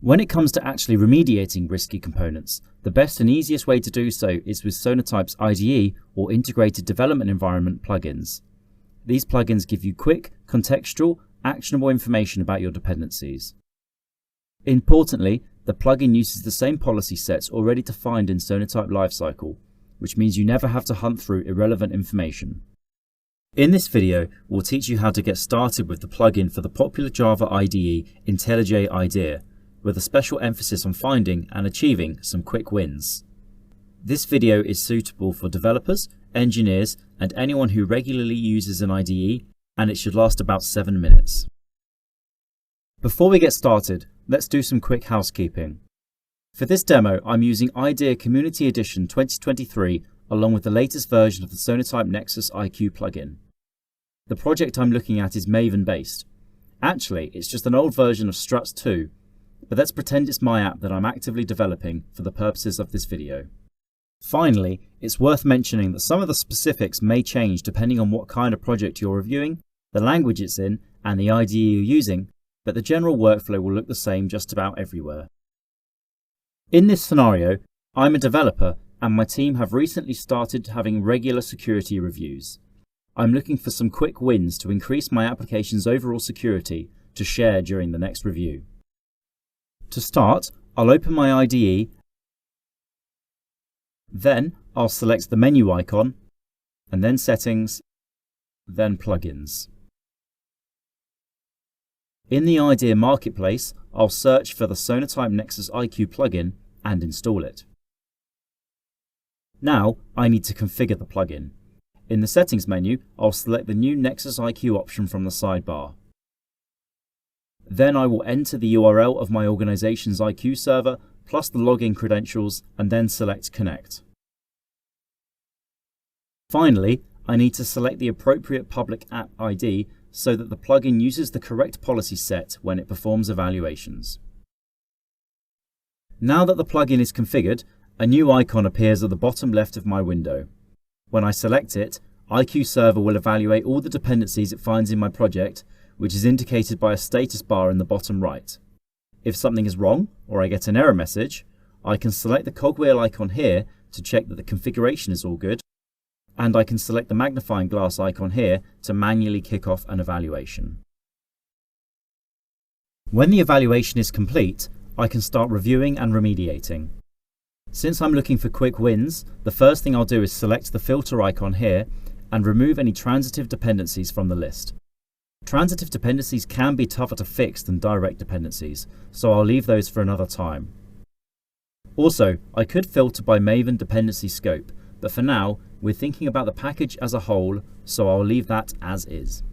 When it comes to actually remediating risky components, the best and easiest way to do so is with Sonatype's IDE or Integrated Development Environment plugins. These plugins give you quick, contextual, actionable information about your dependencies. Importantly, the plugin uses the same policy sets already defined in Sonatype Lifecycle, which means you never have to hunt through irrelevant information. In this video, we'll teach you how to get started with the plugin for the popular Java IDE IntelliJ IDEA, with a special emphasis on finding and achieving some quick wins. This video is suitable for developers, engineers, and anyone who regularly uses an IDE, and it should last about 7 minutes. Before we get started, let's do some quick housekeeping. For this demo, I'm using IDEA Community Edition 2023 along with the latest version of the Sonatype Nexus IQ plugin. The project I'm looking at is Maven based. Actually, it's just an old version of Struts 2, but let's pretend it's my app that I'm actively developing for the purposes of this video. Finally, it's worth mentioning that some of the specifics may change depending on what kind of project you're reviewing, the language it's in, and the IDE you're using, but the general workflow will look the same just about everywhere. In this scenario, I'm a developer and my team have recently started having regular security reviews. I'm looking for some quick wins to increase my application's overall security to share during the next review. To start, I'll open my IDE, then I'll select the menu icon, and then Settings, then Plugins. In the IDEA Marketplace, I'll search for the Sonatype Nexus IQ plugin and install it. Now, I need to configure the plugin. In the Settings menu, I'll select the new Nexus IQ option from the sidebar. Then I will enter the URL of my organization's IQ server, plus the login credentials, and then select Connect. Finally, I need to select the appropriate public app ID so that the plugin uses the correct policy set when it performs evaluations. Now that the plugin is configured, a new icon appears at the bottom left of my window. When I select it, IQ Server will evaluate all the dependencies it finds in my project, which is indicated by a status bar in the bottom right. If something is wrong, or I get an error message, I can select the cogwheel icon here to check that the configuration is all good, and I can select the magnifying glass icon here to manually kick off an evaluation. When the evaluation is complete, I can start reviewing and remediating. Since I'm looking for quick wins, the first thing I'll do is select the filter icon here and remove any transitive dependencies from the list. Transitive dependencies can be tougher to fix than direct dependencies, so I'll leave those for another time. Also, I could filter by Maven dependency scope, but for now, we're thinking about the package as a whole, so I'll leave that as is.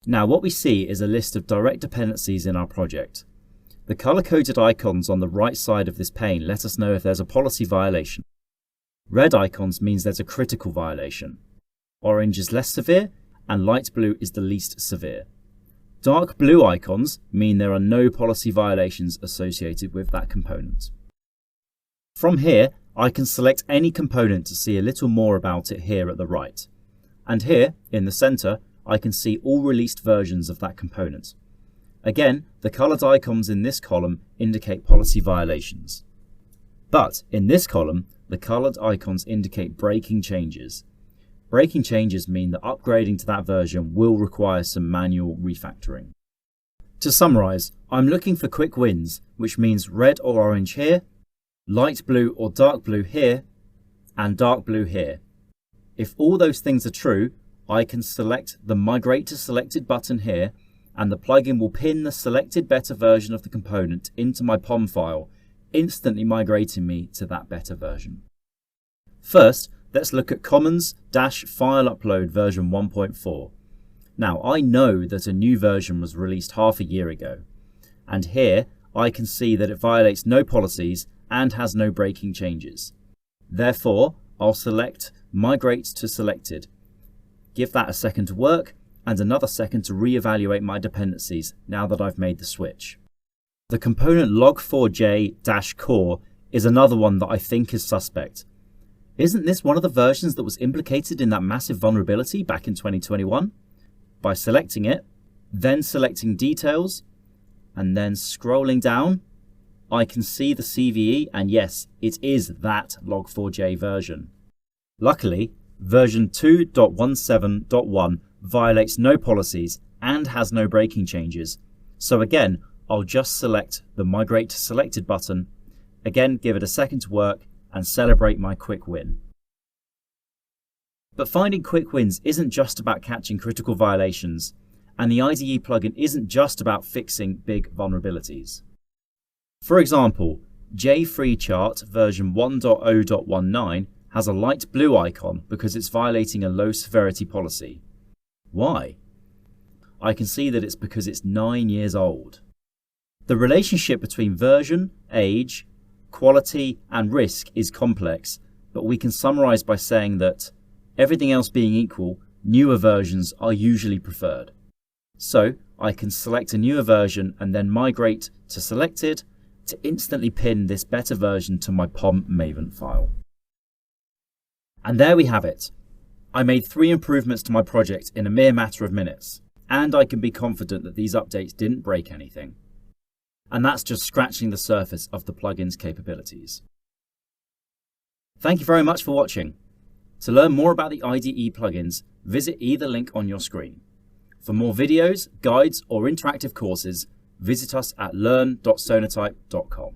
Now what we see is a list of direct dependencies in our project. The color-coded icons on the right side of this pane let us know if there's a policy violation. Red icons means there's a critical violation. Orange is less severe, and light blue is the least severe. Dark blue icons mean there are no policy violations associated with that component. From here, I can select any component to see a little more about it here at the right. And here, in the center, I can see all released versions of that component. Again, the colored icons in this column indicate policy violations. But in this column, the colored icons indicate breaking changes. Breaking changes mean that upgrading to that version will require some manual refactoring. To summarize, I'm looking for quick wins, which means red or orange here, light blue or dark blue here, and dark blue here. If all those things are true, I can select the Migrate to Selected button here, and the plugin will pin the selected better version of the component into my POM file, instantly migrating me to that better version. First, let's look at Commons-File Upload version 1.4. Now, I know that a new version was released half a year ago, and here I can see that it violates no policies and has no breaking changes. Therefore, I'll select Migrate to Selected. Give that a second to work, and another second to re-evaluate my dependencies now that I've made the switch. The component log4j-core is another one that I think is suspect. Isn't this one of the versions that was implicated in that massive vulnerability back in 2021? By selecting it, then selecting Details, and then scrolling down, I can see the CVE, and yes, it is that log4j version. Luckily, version 2.17.1 violates no policies and has no breaking changes. So again, I'll just select the Migrate to Selected button, again give it a second to work, and celebrate my quick win. But finding quick wins isn't just about catching critical violations, and the IDE plugin isn't just about fixing big vulnerabilities. For example, JFreeChart version 1.0.19 has a light blue icon because it's violating a low severity policy. Why? I can see that it's because it's 9 years old. The relationship between version, age, quality, and risk is complex, but we can summarize by saying that, everything else being equal, newer versions are usually preferred. So I can select a newer version and then migrate to selected to instantly pin this better version to my POM Maven file. And there we have it. I made 3 improvements to my project in a mere matter of minutes, and I can be confident that these updates didn't break anything. And that's just scratching the surface of the plugin's capabilities. Thank you very much for watching. To learn more about the IDE plugins, visit either link on your screen. For more videos, guides, or interactive courses, visit us at learn.sonatype.com.